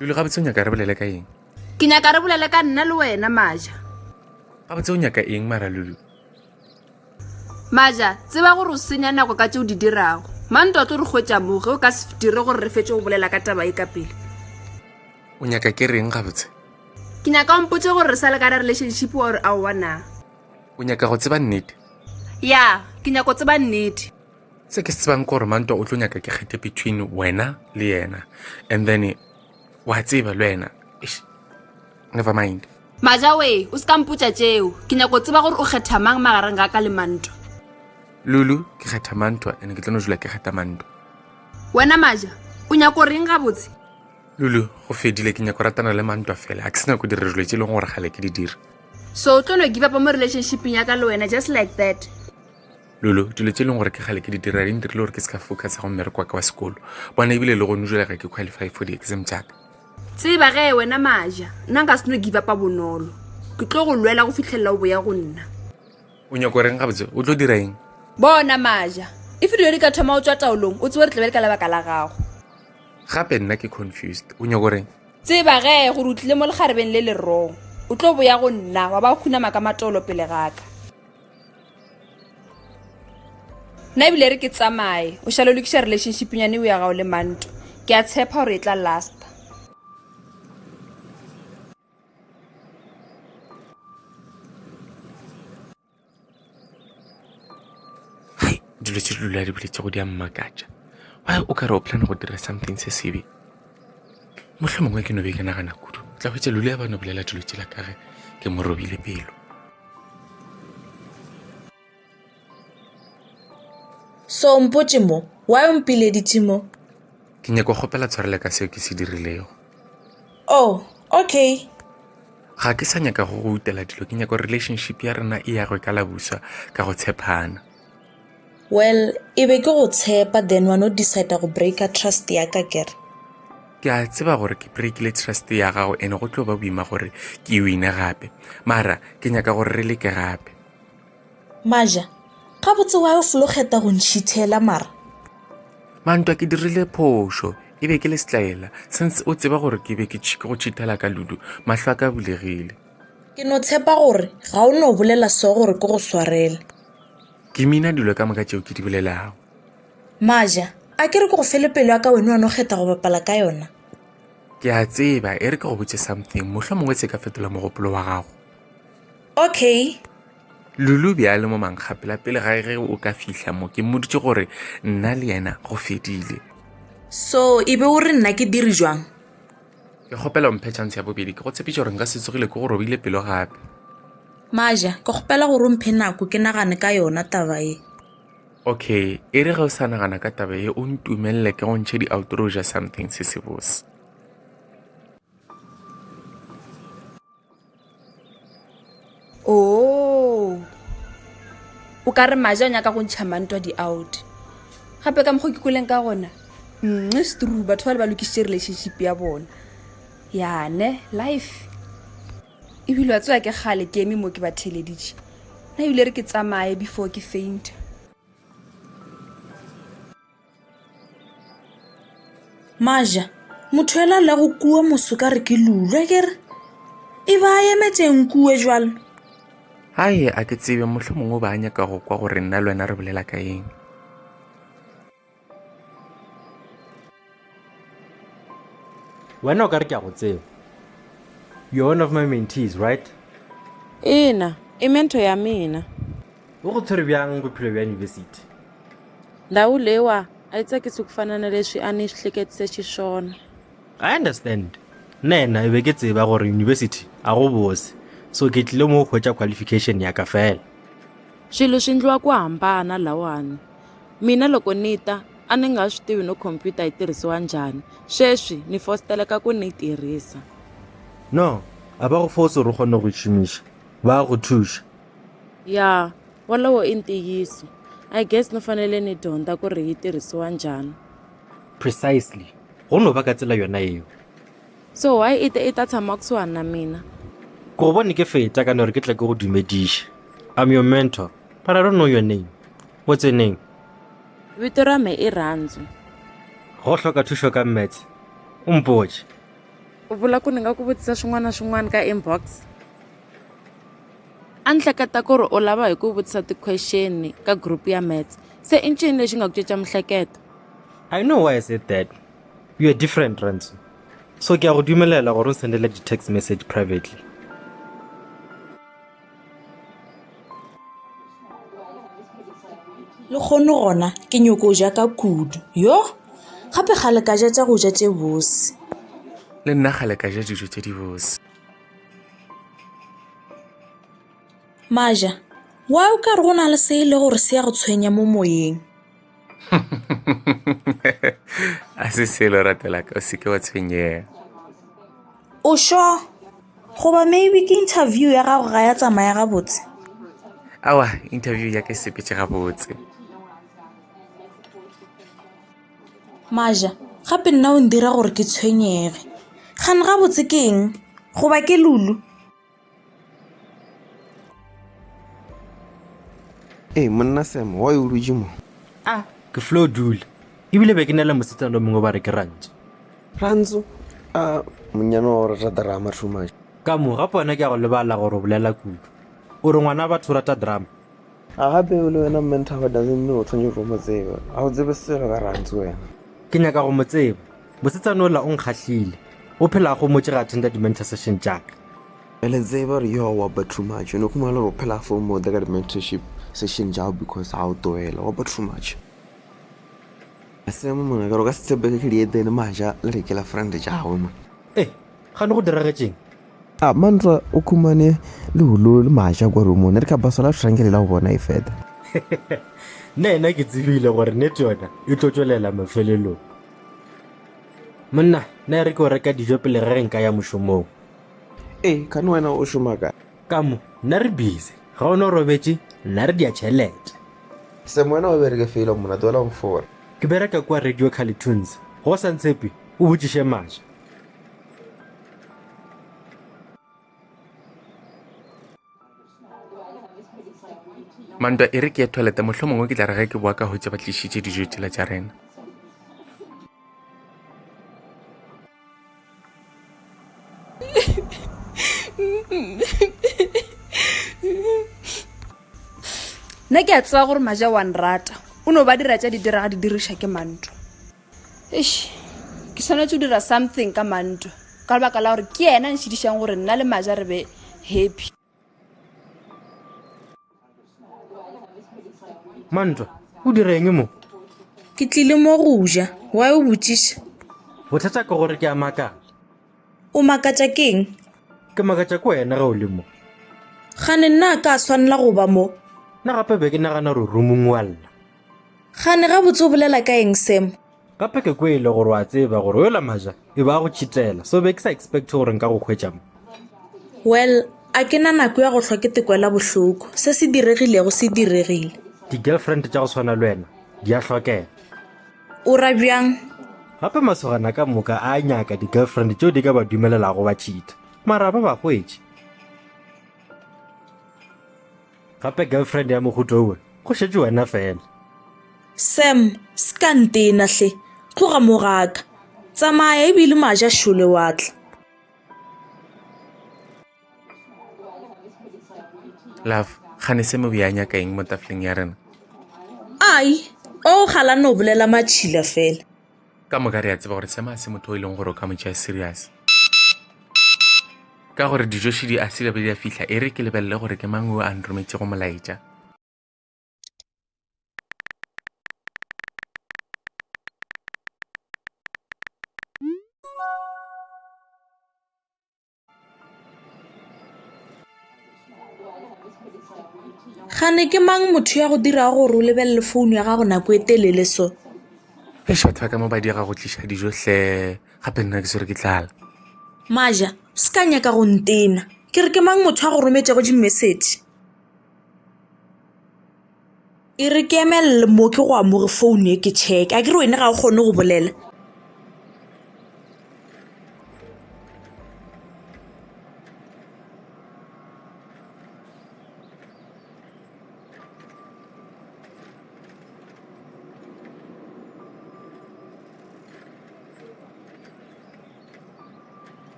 Lulu ga botse o nyaka re bolele ka eng? Ke nyaka re bolele ka nna le wena Maja. Ga botse o nyaka eng mara Lulu? Maja, tseba gore o senya nako ka tšeo di dirago. Manto a tlo re hwetša mo ge o ka se dire gore re fetse go bolela ka taba e ka pele. O nyaka ke reng ga botse? Ke nyaka o mpotse gore re sa le ka relationship wa gore a o wana. O nyaka go tseba nnete? Ya, ke nyaka o tseba nnete. Se ke se tsebang ke gore Manto o tlo nyaka ke kgethe between wena le yena. And then wa tseba le wena. Never mind. Maja we, o se ka mpotša tšeo. Ke nyaka o tseba gore o kgetha mang magareng ga ka le Manto. Lulu, ke kgetha Manto and ke tlo no jula ke kgetha Manto. Wena Maja, o nyaka o reng gabotse? Lulu, go fedile ke nyaka ratana le Manto fela. A ke sena go dira dilo tse e leng gore gale ke di dira. So o tlo no give up mo relationshiping ya ka le wena just like that? Lulu, dilo tse e leng gore ke gale ke di dira di ntirile gore ke se ka focus go mmereko wa ka wa sekolo. Bona ebile le go njula ga ke qualify for the exam jaaka. Tseba ge wena Maja, nna nka se no give up bonolo. Ke tlo go lwela go fitlhelela o boya go nna. O nyaka reng gabotse? O tlo dira eng? Bona Maja, if di ka thoma o tswa taolong o tswe re tlebele ka lebaka la gago. Gape nna ke confused. O nyaka reng? Tseba ge gore o tlile mo legarebeng le le wrong. O tlo boya go nna wa ba khuna maka matolo pele ga ka. Na ebile re ke tsamaye o shalo lokisha relationship nyane o ya gago le Manto. Ke a tshepa gore e tla last. Dilo tse di lula di biletse go di a mmakatša. Why o ka re o plan go dira something se sebe? Motlho mongwe ke no be ke nagana kudu. Tla hwetša Lulu ya ba no bolela dilo tse la kare ke mo robile pelo. So mpotse mo, why o mpileditše mo? Ke nyaka go kgopela tshwarele ka seo ke se dirilego. Oh, okay. Ga ke sa nyaka go go utela dilo, ke nyaka relationship ya rena e yagwe ka labuswa ka go tshepana. Well, e be ke go tshepa then wa no decide go breaka trust ya ka kere. Ke a tseba gore ke breakile trust ya gago ene go tlo ba boima gore ke wine gape. Mara ke nyaka gore re leke gape. Maja, ga botse wa o fologeta go ntšhithela mara. Manto ke dirile phošo, e be ke le setlaela, since o tseba gore ke be ke go cheatela ka Lulu, mahlo a ka bulegile. Ke no tshepa gore ga o no bolela so gore ke go swarela. Ke mina dilo ka moka tšeo ke di bolelago. Maja, a ke re ke go fele pelo ya ka wena wa no kgetha go bapala ka yona. Ke a tseba e re ke go botse something mohlwa mongwe se ka fetola mogopolo wa gago. Okay. Lulu bja le mo mankgapela pele ga ge o ka fihla mo ke mmoditše gore nna le yena go fedile. So e be o re nna ke dire jwang? Ke kgopela o mphe chance ya bobedi ke go tshepetša gore nka se tsogile ke go robile pelo gape. Maja, ke kgopela gore o mphe nako ke nagane ka yona taba e. Okay, e re ge o sa nagana ka taba e o ntumelele ke go ntšhe di-outroja something se se bose. Oh, o ka re Maja o nyaka go ntšha Manto di-out. Gape ka mokgwa ke kweleng ka gona stru batho ba le ba lokisitše relationship ya bona. Yane life ebile wa tswa ke gale ke eme mo ke ba theleditše. Na ebile re ke tsamaye before ke faint. Maja, motho ela la go kua moso ka re ke Lulu kere e ba emetseng kue jwalo. Hae a ke tsebe mohlwa mongwe ba nyaka go kwa gore nna le wena re bolela ka eng. Wena o ka re ke a go tseba. You're one of my mentees, right? Ina, I mentor ya mina. O go tshwere bjang bophelo bja university? Ndhawu lewa a yi tsakisi ku fana na leswi a ni swi hleketise xiswona. I understand. Nena e be ke tseba gore university a go bose. So ke tlile mo go hwetša qualification ya ka fela. Swilo swi endliwa ku hambana lawani. Mina loko ni ta a ni nga swi tivi no computer yi tirhisiwa njhani. Sweswi ni fositeleka ku ni yi tirhisa. No, a ba go force gore o kgone go šomiša. Ba go thuša. Ya, walawo i ntiyiso. I guess no fanele ni dyondza ku ri yi tirhisiwa njhani. Precisely. Go no ba ka tsela yona eo. So why i ta tshama kusuhani na mina? Go bone ke feta ka gore ke tla ke go dumediša. I'm your mentor, but I don't know your name. What's your name? Vito ra me i Rhandzu. Go hloka thušo ka maths. O mpotše. u vula ku ni nga ku vutisa swin'wana na swin'wana ka inbox? A ni hleketa ku ri u lava hi ku vutisa ti-question ka group ya maths, se i ncini lexi nga ku cinca mihleketo? I know why I said that. You are different, Ranzo. So ke a go dumelela gore o sendele di-text message privately. le kgone gona ke nyoko o ja ka kudu yo gape gale ka ja tša go ja tše bose. Le nna gale ka ja dijo tse di bose. Maja, wa o ka re go na le se e le gore se ya go tshwenya mo moyeng? A se selo ratela ka o seke wa tshwenyega. O sure? Goba maybe ke interview ya gago ga ya tsamaya gabotse? Awa, interview ya ke sepetse gabotse. Maja, gape nna o ndira gore ke tshwenyege. Gane gabotse ke eng? Goba ke Lulu? Monna Sam, why o ruje mo? Ke Flo Dula. Ebile be ke nela mosetsana o mongwe ba re ke Ranzo. Ranzo? Monyana wa go rata drama too much. Ka mo gape wena ke a go lebala gore o bolela kudu. O re ngwana batho rata drama. Gape o le wena mentor doesn't know o tshwanetse go mo tseba. A o tsebe selo ka Ranzo wena. Ke nyaka go mo tseba. Mosetsana ola o nkgatlhile. O phela go motse ga attenda di-mentor session jaaka. Le tseba gore yo wa ba too much. No kuma le go phela for mo the mentorship session jao because how to ela wa ba too much. Asema mona ka go se tsebe ke le ete ne Maja le re ke la friend jawe mo. Ga no go diragetseng? Mantra o kumane le Lulu le Maja go re mo ne re ka basola trangele la go bona e feta. Nna ke tsebile gore ne tsona e tlotswelela mafelelo. Monna na re go reka dijo pele re nka ya moshomong. Ka no wena o shoma ka? Ka mo nna re busy ga ona robetse nna re dia tšhelete. Se mo wena o bereke fela mona dola mfora. Ke bereka kwa Radio Cartoons go sa ntsepe o botšiše Maja. Mantwa e re ke ya toilete mohlomongwe ke tla re ge ke boa ka hotse ba tlišitše dijo tsela tša rena. nna ke a tseba gore Maja wa nrata o no ba dira tša di dira ga di diriša ke Manto. Ke tshwanetse o dira something ka Manto ka lebaka la gore ke yena nšhidišang gore nna le Maja re be happy. Mantwa o direng mo? Ke tlile mo go ja wa o botšiša? Bothata ke gore ke a makala. O makatša ke eng? Ke makatša ko wena ge o le mo. Gane nna ka swanela go ba mo? Na gape be ke nagana gore roomong wa lla. Gane gabotse o bolela ka eng Sam? Gape ke kwele gore wa tseba gore yola Maja e ba go tšhitela, so be ke sa expect gore nka go hwetša mo. Well, a ke na nako ya go hlwa ke tekwela bohloko. Se se diregilego se diregile. Di-girlfriend tša go swana le wena di a hlokega. O ra bjang? Gape masogana ka moka a nyaka di-girlfriend tšeo di ka ba dumelelago ba tšhita, mara ba ba hwetše. Gape girlfriend ya mohuto owe go šetše wena fela. Sam, ska ntena hle. Tloga mogaka. Tsamaya ebile Maja šole wa tla. Love, gane se mo beanya ka eng mo tafoleng ya rena? Ai, o gala no bolela matšhila fela. Ka moka re a tseba gore Sema se motho o e leng gore o ka mo tšea serious. Ka gore dijoshi di a sila be di a fihla e re ke lebelele gore ke mang o a nrometse go molaetša. Gane ke mang motho ya go dira gore o lebelele founu ya gago nako e telele so? Batho ba ka mo ba dira go tliša dijo hle, gape nna ke sore ke tlala. Maja, ska nyaka go ntena. Ke re ke mang motho a go rometšego di-message? E re ke emelele mo ke go amoge founu e ke check. A ke re wena ga o kgone go bolela.